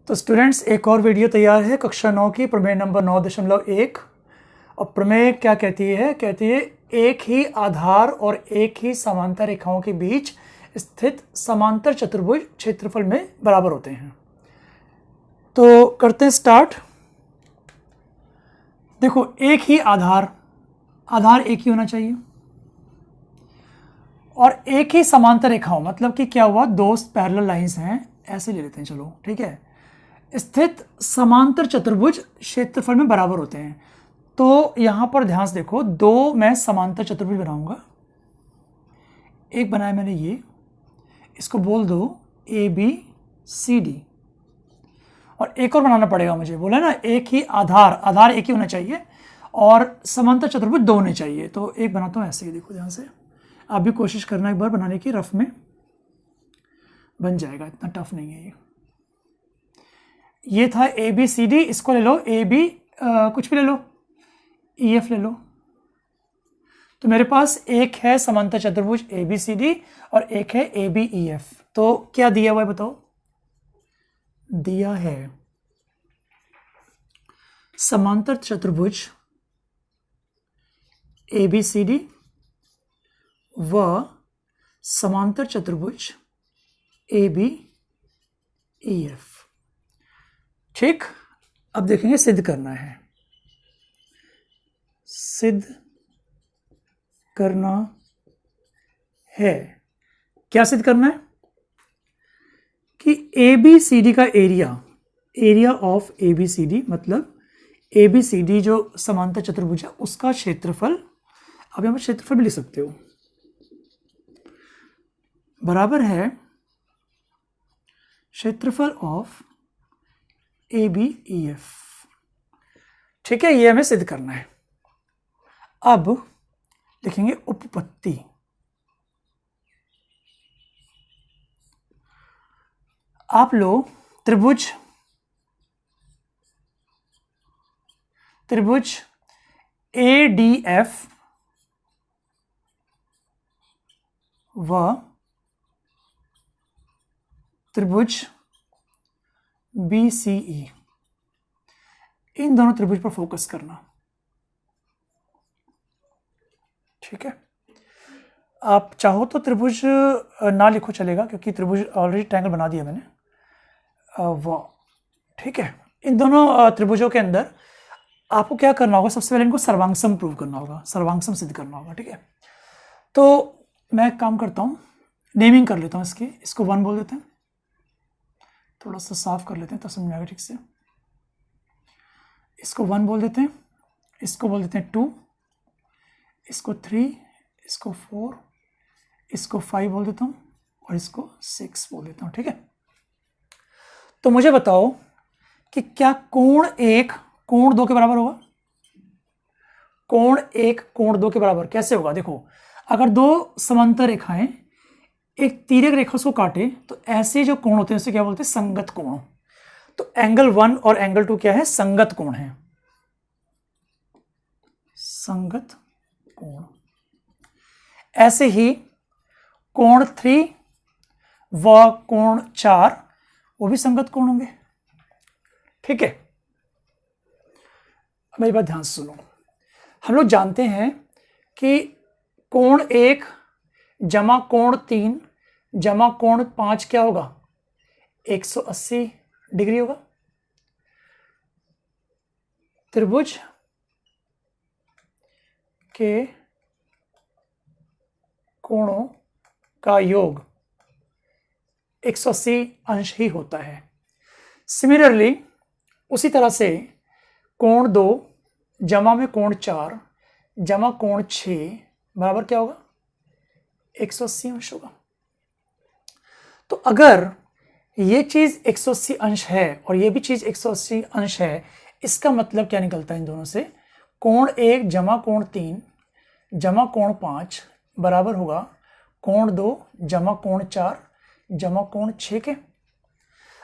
तो स्टूडेंट्स, एक और वीडियो तैयार है कक्षा 9 की, प्रमेय नंबर 9.1। और प्रमेय क्या कहती है? कहती है एक ही आधार और एक ही समांतर रेखाओं के बीच स्थित समांतर चतुर्भुज क्षेत्रफल में बराबर होते हैं। तो करते हैं स्टार्ट। देखो, एक ही आधार एक ही होना चाहिए और एक ही समांतर रेखाओं, मतलब कि क्या हुआ, दो पैरेलल लाइंस हैं, ऐसे ले लेते हैं, चलो ठीक है, स्थित समांतर चतुर्भुज क्षेत्रफल में बराबर होते हैं। तो यहां पर ध्यान से देखो, दो मैं समांतर चतुर्भुज बनाऊंगा। एक बनाया मैंने ये, इसको बोल दो ABCD, और एक और बनाना पड़ेगा मुझे, बोला ना एक ही आधार एक ही होना चाहिए और समांतर चतुर्भुज दो होने चाहिए। तो एक बनाता हूं ऐसे ही, देखो ध्यान से, आप भी कोशिश करना एक बार बनाने की, रफ में बन जाएगा, इतना टफ नहीं है ये था ABCD, इसको ले लो AB, कुछ भी ले लो, EF ले लो। तो मेरे पास एक है समांतर चतुर्भुज ABCD और एक है ABEF। तो क्या दिया हुआ है बताओ? दिया है समांतर चतुर्भुज ABCD व समांतर चतुर्भुज ABEF। ठीक, अब देखेंगे सिद्ध करना है। सिद्ध करना है, क्या सिद्ध करना है? कि ABCD का एरिया ऑफ ABCD, मतलब ABCD जो समांतर चतुर्भुज है उसका क्षेत्रफल, अब यहां पर क्षेत्रफल भी लिख सकते हो, बराबर है क्षेत्रफल ऑफ ABEF। ठीक है, ये हमें सिद्ध करना है। अब लिखेंगे उपपत्ति। आप लोग त्रिभुज ADF व त्रिभुज BCE, इन दोनों त्रिभुज पर फोकस करना। ठीक है, आप चाहो तो त्रिभुज ना लिखो चलेगा, क्योंकि त्रिभुज ऑलरेडी ट्रायंगल बना दिया मैंने वो। ठीक है, इन दोनों त्रिभुजों के अंदर आपको क्या करना होगा? सबसे पहले इनको सर्वांगसम प्रूव करना होगा, सर्वांगसम सिद्ध करना होगा। ठीक है, तो मैं एक काम करता हूँ, नेमिंग कर लेता हूँ इसकी, इसको 1 बोल देते हैं, थोड़ा सा साफ कर लेते हैं तब समझ में आएगा ठीक से। इसको 1 बोल देते हैं, इसको बोल देते हैं 2, इसको 3, इसको 4, इसको 5 बोल देता हूँ और इसको 6 बोल देता हूँ। ठीक है, तो मुझे बताओ कि क्या कोण 1 कोण 2 के बराबर होगा? कोण 1 कोण 2 के बराबर कैसे होगा? देखो, अगर दो समांतर रेखाएं एक तिर्यक रेखा को काटे तो ऐसे जो कोण होते हैं उसे क्या बोलते हैं? संगत कोण। तो एंगल 1 और एंगल 2 क्या है? संगत कोण है, संगत कोण। ऐसे ही कोण 3 व कोण 4 वो भी संगत कोण होंगे। ठीक है, मेरी बात ध्यान से सुनो। हम लोग जानते हैं कि कोण 1 जमा कोण 3 जमा कोण 5 क्या होगा? 180 डिग्री होगा। त्रिभुज के कोणों का योग 180 अंश ही होता है। सिमिलरली उसी तरह से कोण 2 जमा में कोण 4 जमा कोण 6 बराबर क्या होगा? 180 अंश होगा। तो अगर ये चीज 180 अंश है और ये भी चीज 180 अंश है, इसका मतलब क्या निकलता है इन दोनों से? कोण 1 जमा कोण 3 जमा कोण 5 बराबर होगा कोण 2 जमा कोण 4 जमा कोण 6 के।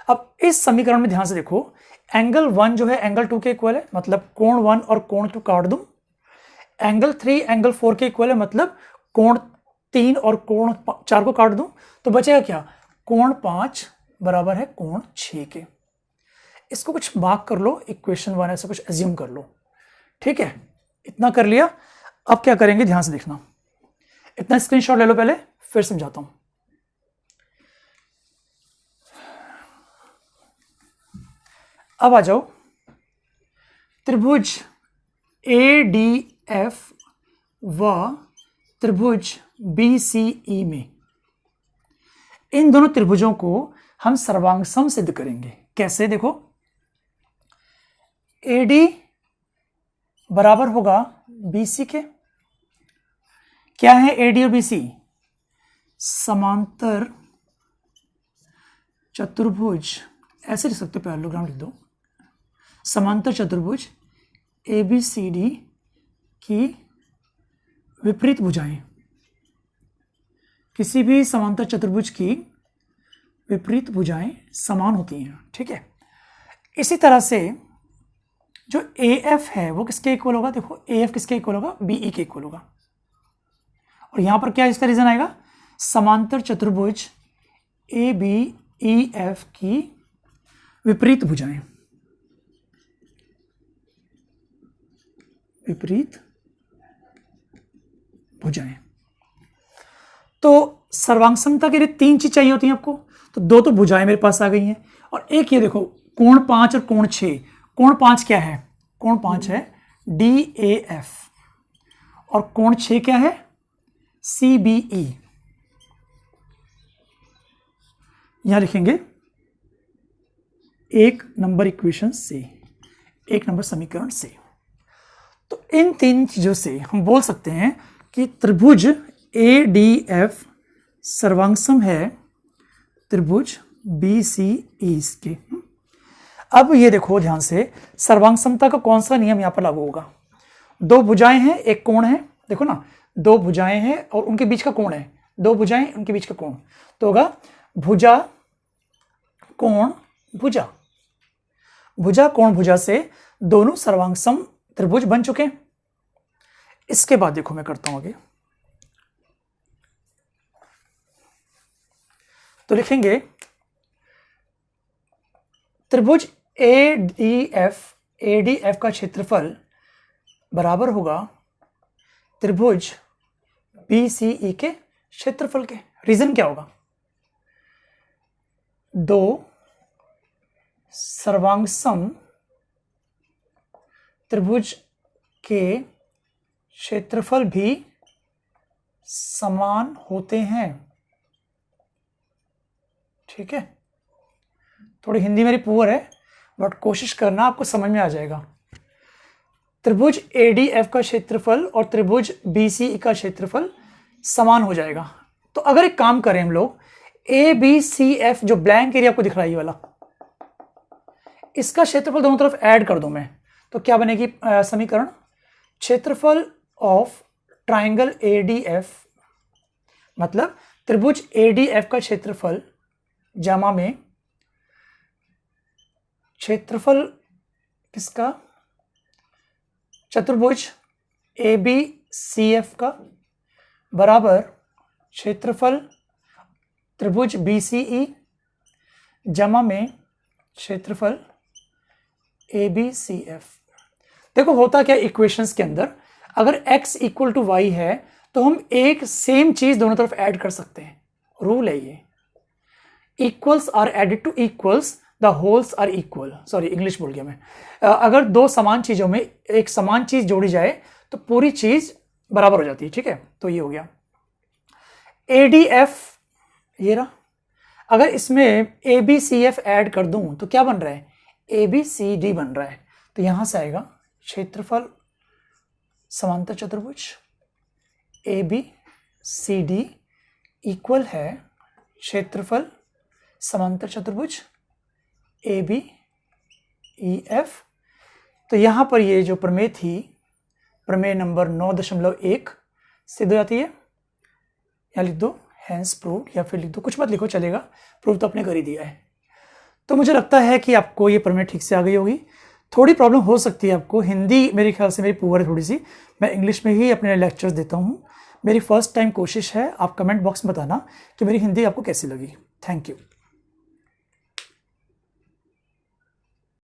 अब इस समीकरण में ध्यान से देखो, एंगल 1 जो है एंगल 2 के इक्वल है, मतलब कोण 1 और कोण 2 काट दूं। एंगल 3 एंगल 4 के इक्वल है, मतलब कोण 3 और कोण 4 को काट दूं तो बचेगा क्या? कोण 5 बराबर है कोण 6 के। इसको कुछ मार्क कर लो, इक्वेशन 1 ऐसा कुछ एज्यूम कर लो, ठीक है। इतना कर लिया। अब क्या करेंगे, ध्यान से देखना, इतना स्क्रीनशॉट ले लो पहले, फिर समझाता हूं। अब आ जाओ त्रिभुज ADF व त्रिभुज BCE में, इन दोनों त्रिभुजों को हम सर्वांग सम सिद्ध करेंगे। कैसे, देखो AD बराबर होगा BC के। क्या है AD और BC? समांतर चतुर्भुज, ऐसे लिख सकते हो, पैरेललोग्राम लिख दो। समांतर चतुर्भुज ABCD की विपरीत भुजाएं, किसी भी समांतर चतुर्भुज की विपरीत भुजाएं समान होती हैं, ठीक है। इसी तरह से जो AF है वो किसके इक्वल होगा, देखो AF किसके इक्वल होगा, BE के इक्वल होगा। और यहां पर क्या इसका रीजन आएगा, समांतर चतुर्भुज ABEF की विपरीत भुजाएं, विपरीत भुजाएं। तो सर्वांग समता के लिए 3 चीज चाहिए होती हैं आपको, तो 2 तो भुजाएं मेरे पास आ गई हैं, और एक ये देखो कोण 5 और कोण 6। कोण 5 क्या है, कोण 5 है DAF, और कोण 6 क्या है, CBE। यहां लिखेंगे 1 नंबर इक्वेशन से, 1 नंबर समीकरण से। तो इन 3 चीजों से हम बोल सकते हैं कि त्रिभुज ADF सर्वांगसम है त्रिभुज BCE के। अब ये देखो ध्यान से, सर्वांग समता का कौन सा नियम यहां पर लागू होगा। 2 भुजाएं हैं, एक कोण है, देखो ना 2 भुजाएं हैं और उनके बीच का कोण है, 2 भुजाएं उनके बीच का कोण, तो होगा भुजा कोण भुजा। भुजा कोण भुजा से दोनों सर्वांग सम त्रिभुज बन चुके हैं। इसके बाद देखो मैं करता हूं आगे, तो लिखेंगे त्रिभुज ADF का क्षेत्रफल बराबर होगा त्रिभुज BCE के क्षेत्रफल के। रीजन क्या होगा, 2 सर्वांग सम त्रिभुज के क्षेत्रफल भी समान होते हैं, ठीक है। थोड़ी हिंदी मेरी पुअर है, बट कोशिश करना, आपको समझ में आ जाएगा। त्रिभुज ADF का क्षेत्रफल और त्रिभुज BCE का क्षेत्रफल समान हो जाएगा। तो अगर एक काम करें हम लोग, ABCF जो ब्लैंक एरिया आपको दिख रहा है ये वाला, इसका क्षेत्रफल दोनों तरफ ऐड कर दूं मैं, तो क्या बनेगी समीकरण, क्षेत्रफल ऑफ ट्राइंगल ADF, मतलब त्रिभुज ADF का क्षेत्रफल जमा में क्षेत्रफल किसका, चतुर्भुज ABCF का बराबर क्षेत्रफल त्रिभुज BCE जमा में क्षेत्रफल ABCF। देखो होता क्या इक्वेशंस के अंदर, अगर x इक्वल टू y है तो हम एक सेम चीज दोनों तरफ ऐड कर सकते हैं, रूल है ये, equals are added to equals, the wholes are equal. Sorry English बोल गया मैं। अगर 2 समान चीजों में एक समान चीज जोड़ी जाए तो पूरी चीज बराबर हो जाती है, ठीक है। तो ये हो गया ADF, ये रहा। अगर इसमें ABCF ऐड कर दूं तो क्या बन रहा है, ABCD बन रहा है। तो यहां से आएगा क्षेत्रफल समांतर चतुर्भुज ABCD इक्वल है क्षेत्रफल समांतर चतुर्भुज ABEF। तो यहां पर ये जो प्रमेय थी, प्रमेय नंबर 9.1 सिद्ध हो जाती है। यहां लिख दो हैंस प्रूव्ड, या फिर लिख दो, कुछ मत लिखो चलेगा, प्रूव तो अपने कर ही दिया है। तो मुझे लगता है कि आपको ये प्रमेय ठीक से आ गई होगी। थोड़ी प्रॉब्लम हो सकती है आपको, हिंदी मेरे ख्याल से मेरी पुअर है थोड़ी सी, मैं इंग्लिश में ही अपने लेक्चर्स देता हूँ। मेरी फर्स्ट टाइम कोशिश है, आप कमेंट बॉक्स में बताना कि मेरी हिंदी आपको कैसी लगी। Thank you.